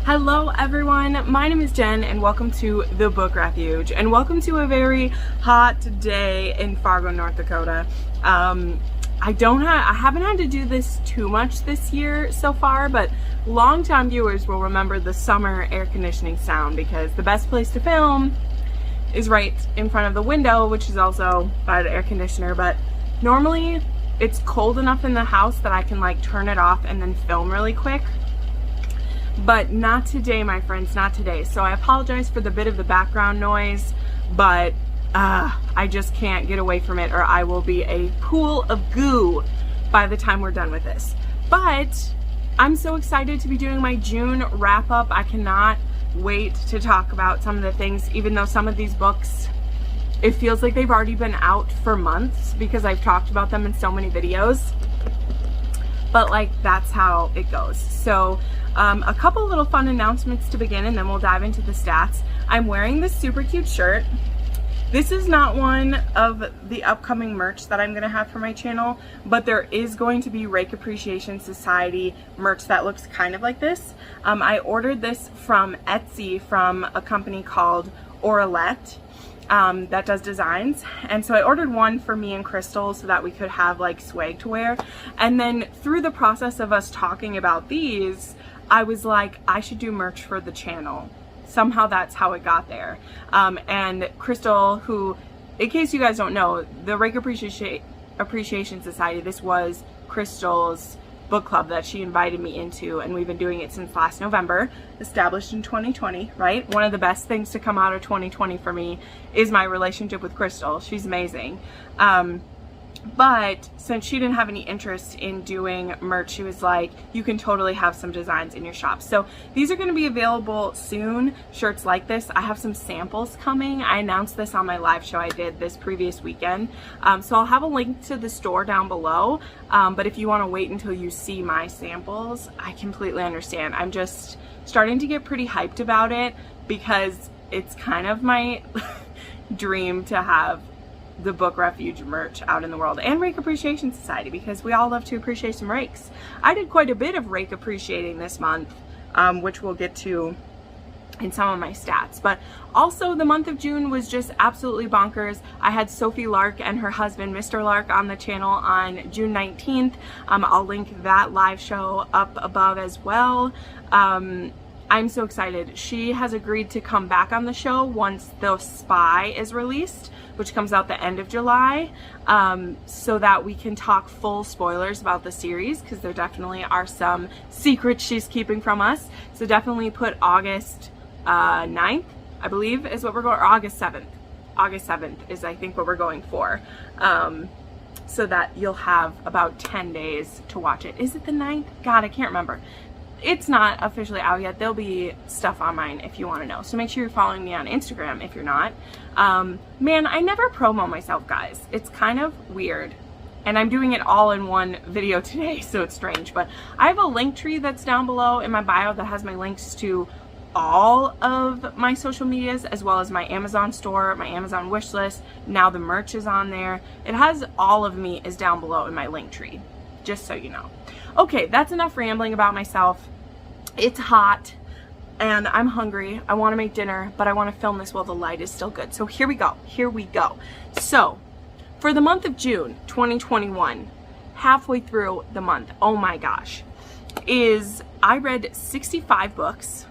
Hello everyone, my name is Jen and welcome to the Book Refuge and welcome to a very hot day in Fargo, North Dakota. I haven't had to do this too much this year so far, but longtime viewers will remember the summer air conditioning sound because the best place to film is right in front of the window, which is also by the air conditioner. But normally it's cold enough in the house that I can like turn it off and then film really quick. But not today, my friends, not today. So I apologize for the bit of the background noise, but I just can't get away from it or I will be a pool of goo by the time we're done with this. But I'm so excited to be doing my June wrap up. I cannot wait to talk about some of the things, even though some of these books, it feels like they've already been out for months because I've talked about them in so many videos. But like, that's how it goes. So a couple little fun announcements to begin and then we'll dive into the stats. I'm wearing this super cute shirt. This is not one of the upcoming merch that I'm gonna have for my channel, but there is going to be Rake Appreciation Society merch that looks kind of like this. I ordered this from Etsy from a company called Oralette that does designs, and so I ordered one for me and Crystal so that we could have like swag to wear. And then through the process of us talking about these, I was like, I should do merch for the channel. Somehow that's how it got there. And Crystal, who, in case you guys don't know, the Rake Appreciation Society, this was Crystal's book club that she invited me into, and we've been doing it since last November, established in 2020, right? One of the best things to come out of 2020 for me is my relationship with Crystal. She's amazing. But since she didn't have any interest in doing merch, she was like, you can totally have some designs in your shop. So these are going to be available soon, shirts like this. I have some samples coming. I announced this on my live show I did this previous weekend. So I'll have a link to the store down below. But if you want to wait until you see my samples, I completely understand. I'm just starting to get pretty hyped about it because it's kind of my dream to have the Book Refuge merch out in the world, and Rake Appreciation Society, because we all love to appreciate some rakes. I did quite a bit of rake appreciating this month, which we'll get to in some of my stats. But also the month of June was just absolutely bonkers. I had Sophie Lark and her husband Mr. Lark on the channel on June 19th. I'll link that live show up above as well. I'm so excited. She has agreed to come back on the show once The Spy is released, which comes out the end of July, so that we can talk full spoilers about the series, because there definitely are some secrets she's keeping from us. So definitely put August 9th, I believe, is what we're going, or August 7th. August 7th is, I think, what we're going for. So that you'll have about 10 days to watch it. Is it the 9th? God, I can't remember. It's not officially out yet. There'll be stuff on mine if you want to know. So make sure you're following me on Instagram if you're not. Man, I never promo myself, guys. It's kind of weird. And I'm doing it all in one video today, so it's strange. But I have a link tree that's down below in my bio that has my links to all of my social medias, as well as my Amazon store, my Amazon wish list. Now the merch is on there. It has all of me is down below in my link tree, just so you know. Okay, that's enough rambling about myself. It's hot and I'm hungry. I want to make dinner, but I want to film this while the light is still good. So here we go. Here we go. So for the month of June 2021, halfway through the month, oh my gosh, I read 65 books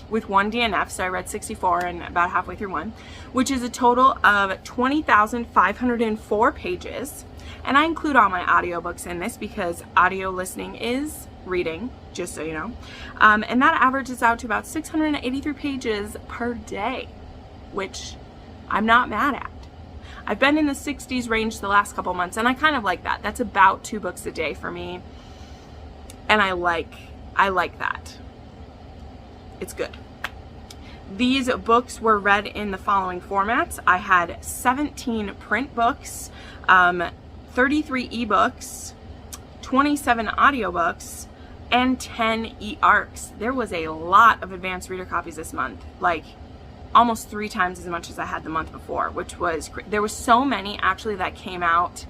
with one DNF. So I read 64 and about halfway through one, which is a total of 20,504 pages. And I include all my audiobooks in this because audio listening is reading, just so you know. And that averages out to about 683 pages per day, which I'm not mad at. I've been in the 60s range the last couple months, and I kind of like that. That's about 2 books a day for me. And I like that. It's good. These books were read in the following formats. I had 17 print books, 33 ebooks, 27 audiobooks, and 10 e-arcs. There was a lot of advanced reader copies this month, like almost 3 times as much as I had the month before, which was, there was so many actually that came out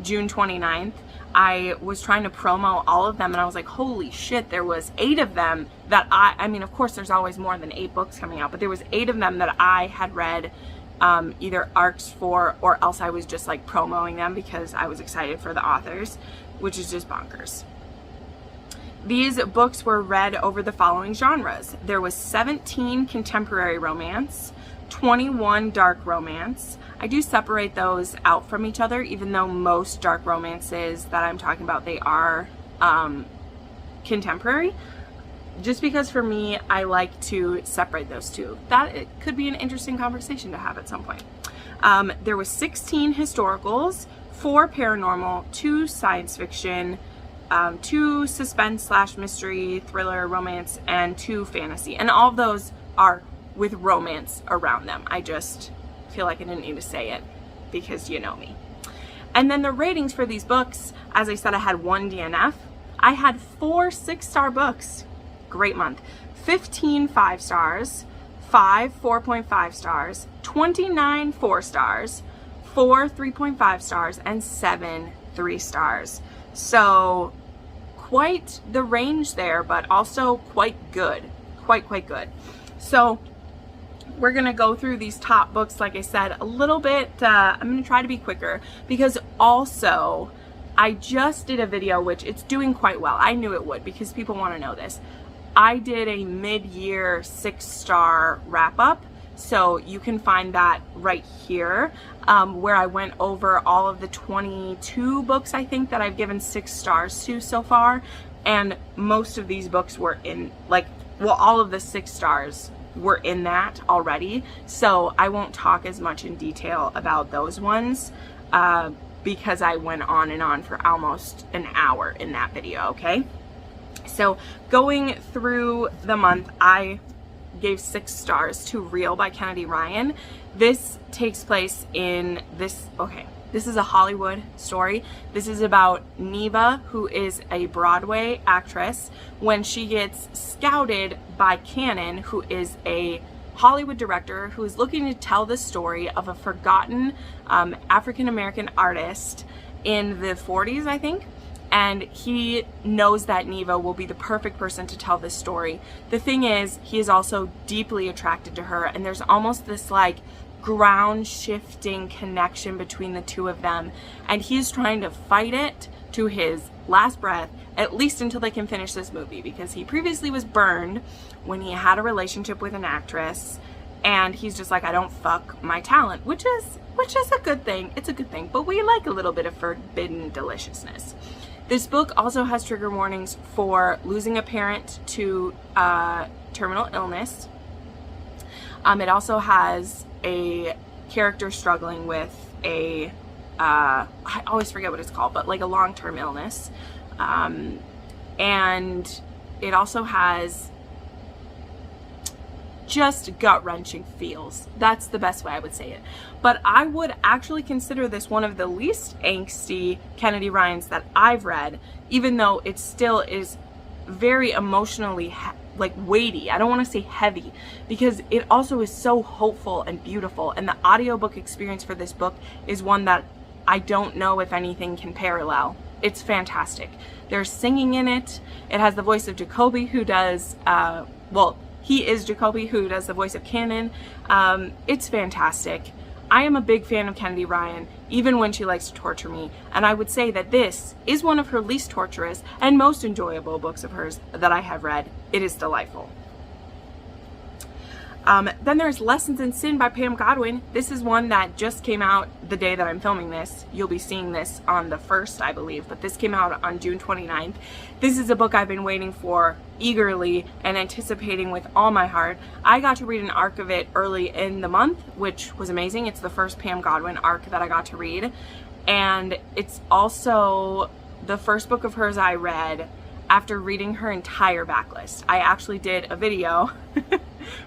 June 29th, I was trying to promo all of them, and I was like, holy shit, there was 8 of them that I mean, of course there's always more than 8 books coming out, but there was 8 of them that I had read either arcs for, or else I was just like promoting them because I was excited for the authors, which is just bonkers. These books were read over the following genres. There was 17 contemporary romance, 21 dark romance. I do separate those out from each other, even though most dark romances that I'm talking about, they are contemporary. Just because for me, I like to separate those two. That it could be an interesting conversation to have at some point. There was 16 historicals, 4 paranormal, 2 science fiction, 2 suspense / mystery, thriller, romance, and 2 fantasy. And all of those are with romance around them. I just feel like I didn't need to say it because you know me. And then the ratings for these books, as I said, I had 1 DNF. I had 4 6-star books. Great month. 15 5 stars, 5 4.5 stars, 29 4 stars, 4 3.5 stars, and 7 3 stars. So quite the range there, but also quite good. Quite good. So we're going to go through these top books, like I said, a little bit. I'm going to try to be quicker because also I just did a video, which it's doing quite well. I knew it would because people want to know this. I did a mid-year 6-star wrap-up. So you can find that right here, where I went over all of the 22 books, I think, that I've given 6 stars to so far. And most of these books were in, like, well, all of the 6 stars were in that already. So I won't talk as much in detail about those ones because I went on and on for almost an hour in that video, okay? So going through the month, I gave 6 stars to Real by Kennedy Ryan. This takes place in this is a Hollywood story. This is about Neva, who is a Broadway actress, when she gets scouted by Cannon, who is a Hollywood director who is looking to tell the story of a forgotten African-American artist in the 40s, I think. And he knows that Neva will be the perfect person to tell this story. The thing is, he is also deeply attracted to her, and there's almost this like ground shifting connection between the two of them, and he's trying to fight it to his last breath, at least until they can finish this movie, because he previously was burned when he had a relationship with an actress, and he's just like, I don't fuck my talent, which is a good thing. It's a good thing, but we like a little bit of forbidden deliciousness. This book also has trigger warnings for losing a parent to terminal illness. It also has a character struggling with a, I always forget what it's called, but like a long-term illness. And it also has just gut-wrenching feels. That's the best way I would say it. But I would actually consider this one of the least angsty Kennedy Ryans that I've read, even though it still is very emotionally like weighty. I don't want to say heavy, because it also is so hopeful and beautiful, and the audiobook experience for this book is one that I don't know if anything can parallel. It's fantastic. There's singing in it. It has the voice of Jacoby, who does he is Jacoby, who does the voice of Cannon. It's fantastic. I am a big fan of Kennedy Ryan, even when she likes to torture me, and I would say that this is one of her least torturous and most enjoyable books of hers that I have read. It is delightful. Then there's Lessons in Sin by Pam Godwin. This is one that just came out the day that I'm filming this. You'll be seeing this on the 1st, I believe, but this came out on June 29th. This is a book I've been waiting for eagerly and anticipating with all my heart. I got to read an arc of it early in the month, which was amazing. It's the first Pam Godwin arc that I got to read, and it's also the first book of hers I read after reading her entire backlist. I actually did a video,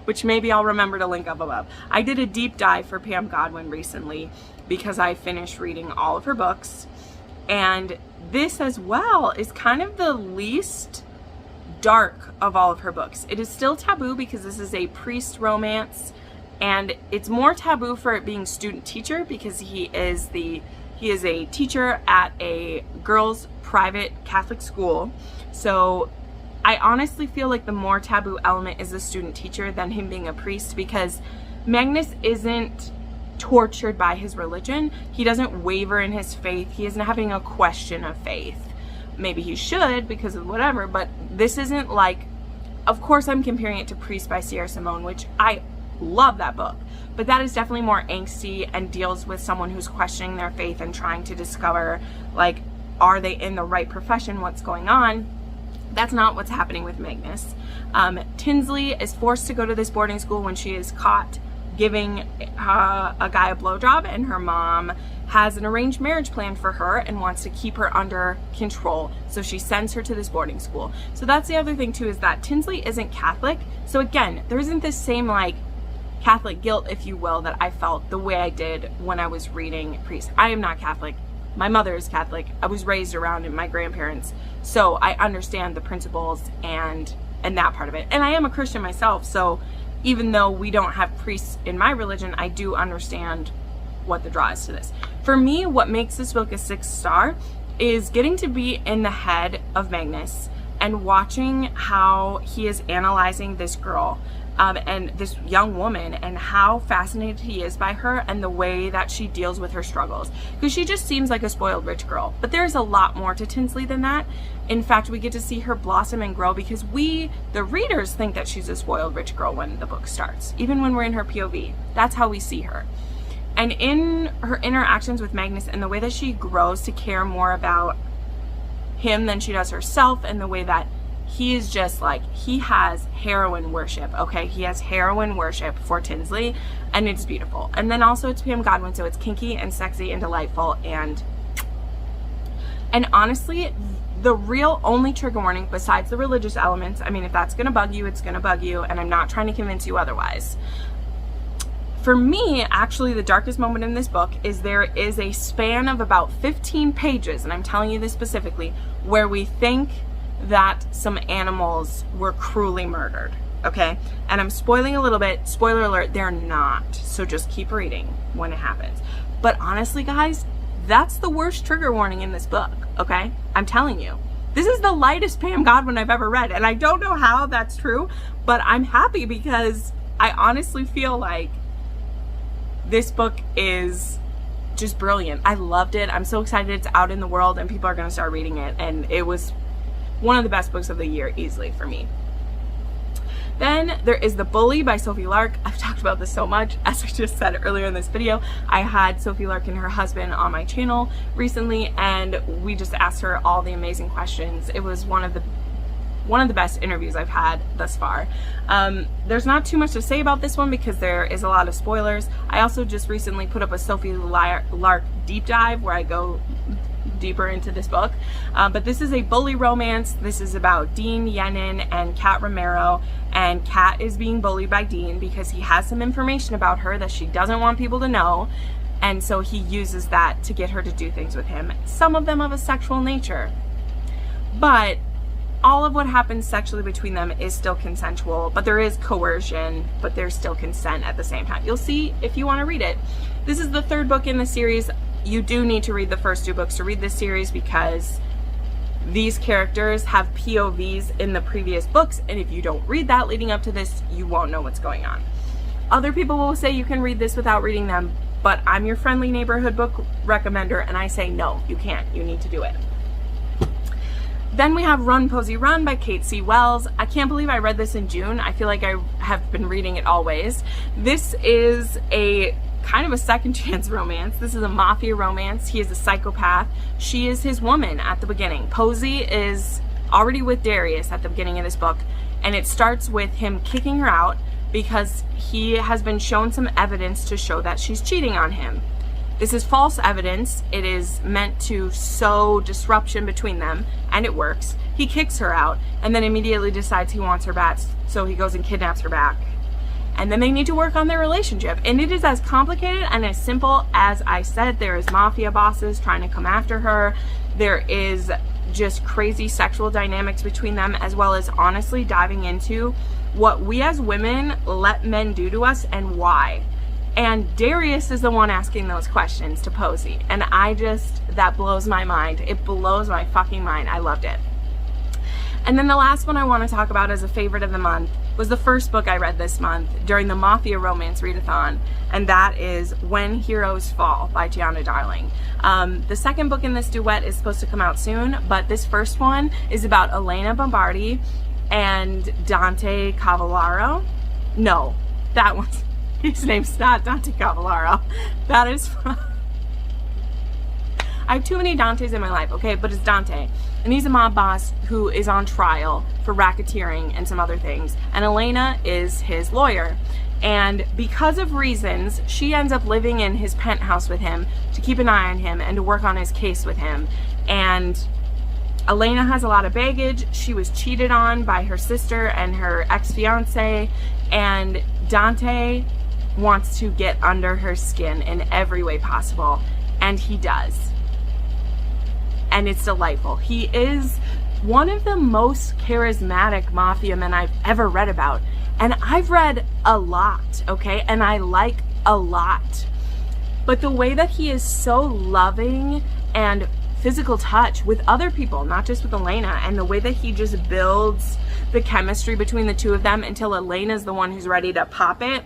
which maybe I'll remember to link up above. I did a deep dive for Pam Godwin recently because I finished reading all of her books, and this as well is kind of the least dark of all of her books. It is still taboo because this is a priest romance, and it's more taboo for it being student teacher because he He is a teacher at a girls' private Catholic school. So I honestly feel like the more taboo element is the student teacher than him being a priest, because Magnus isn't tortured by his religion. He doesn't waver in his faith. He isn't having a question of faith. Maybe he should because of whatever, but this isn't like, of course I'm comparing it to Priest by Sierra Simone, which I love that book, but that is definitely more angsty and deals with someone who's questioning their faith and trying to discover, like, are they in the right profession, what's going on. That's not what's happening with Magnus. Tinsley is forced to go to this boarding school when she is caught giving a guy a blowjob, and her mom has an arranged marriage plan for her and wants to keep her under control, so she sends her to this boarding school. So that's the other thing too, is that Tinsley isn't Catholic, so again, there isn't this same like Catholic guilt, if you will, that I felt the way I did when I was reading Priest. I am not Catholic. My mother is Catholic. I was raised around my grandparents, so I understand the principles and that part of it. And I am a Christian myself, so even though we don't have priests in my religion, I do understand what the draw is to this. For me, what makes this book a 6-star is getting to be in the head of Magnus and watching how he is analyzing this girl and this young woman, and how fascinated he is by her and the way that she deals with her struggles, because she just seems like a spoiled rich girl, but there's a lot more to Tinsley than that. In fact, we get to see her blossom and grow, because we, the readers, think that she's a spoiled rich girl when the book starts, even when we're in her POV. That's how we see her. And in her interactions with Magnus and the way that she grows to care more about him than she does herself, and the way that he is just like, he has heroine worship, okay? He has heroine worship for Tinsley, and it's beautiful. And then also it's Pam Godwin, so it's kinky and sexy and delightful, and honestly, the real only trigger warning besides the religious elements, I mean, if that's gonna bug you, it's gonna bug you, and I'm not trying to convince you otherwise. For me, actually, the darkest moment in this book is there is a span of about 15 pages, and I'm telling you this specifically, where we think that some animals were cruelly murdered, okay? And I'm spoiling a little bit. Spoiler alert, they're not. So just keep reading when it happens. But honestly, guys, that's the worst trigger warning in this book, okay? I'm telling you. This is the lightest Pam Godwin I've ever read, and I don't know how that's true, but I'm happy because I honestly feel like this book is just brilliant. I loved it. I'm so excited it's out in the world and people are going to start reading it, and it was one of the best books of the year easily for me. Then there is The Bully by Sophie Lark. I've talked about this so much. As I just said earlier in this video, I had Sophie Lark and her husband on my channel recently, and we just asked her all the amazing questions. It was one of the best interviews I've had thus far. There's not too much to say about this one because there is a lot of spoilers. I also just recently put up a Sophie Lark deep dive where I go deeper into this book, but this is a bully romance. This is about Dean Yenin and Cate Romero, and Cate is being bullied by Dean because he has some information about her that she doesn't want people to know, and so he uses that to get her to do things with him, some of them of a sexual nature, but all of what happens sexually between them is still consensual, but there is coercion, but there's still consent at the same time. You'll see if you want to read it. This is the third book in the series. You do need to read the first 2 books to read this series because these characters have POVs in the previous books, and if you don't read that leading up to this, you won't know what's going on. Other people will say you can read this without reading them, but I'm your friendly neighborhood book recommender, and I say no, you can't. You need to do it. Then we have Run, Posy, Run by Kate C. Wells. I can't believe I read this in June. I feel like I have been reading it always. This is a kind of a second chance romance. This is a mafia romance. He is a psychopath. She is his woman at the beginning. Posy is already with Darius at the beginning of this book, and it starts with him kicking her out because he has been shown some evidence to show that she's cheating on him. This is false evidence. It is meant to sow disruption between them, and it works. He kicks her out and then immediately decides he wants her back, so he goes and kidnaps her back. And then they need to work on their relationship. And it is as complicated and as simple as I said. There is mafia bosses trying to come after her. There is just crazy sexual dynamics between them, as well as honestly diving into what we as women let men do to us and why. And Darius is the one asking those questions to Posey. And that blows my mind. It blows my fucking mind. I loved it. And then the last one I want to talk about as a favorite of the month was the first book I read this month during the Mafia Romance Readathon, and that is When Heroes Fall by Giana Darling. The second book in this duet is supposed to come out soon, but this first one is about Elena Bombardi and Dante Cavallaro. No, that one's, his name's not Dante Cavallaro. That is from... I have too many Dantes in my life, okay, but it's Dante. And he's a mob boss who is on trial for racketeering and some other things. And Elena is his lawyer. And because of reasons, she ends up living in his penthouse with him to keep an eye on him and to work on his case with him. And Elena has a lot of baggage. She was cheated on by her sister and her ex-fiance. And Dante wants to get under her skin in every way possible. And he does. And it's delightful. He is one of the most charismatic mafia men I've ever read about. And I've read a lot, okay? And I like a lot. But the way that he is so loving and physical touch with other people, not just with Elena, and the way that he just builds the chemistry between the two of them until Elena's the one who's ready to pop it.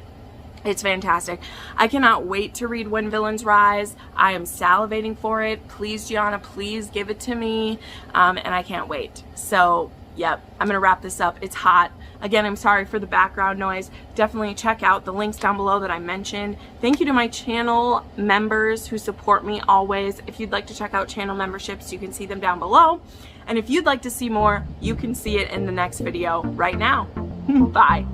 It's fantastic. I cannot wait to read When Villains Rise. I am salivating for it. Please, Giana, please give it to me. And I can't wait. So, yep, I'm going to wrap this up. It's hot. Again, I'm sorry for the background noise. Definitely check out the links down below that I mentioned. Thank you to my channel members who support me always. If you'd like to check out channel memberships, you can see them down below. And if you'd like to see more, you can see it in the next video right now. Bye.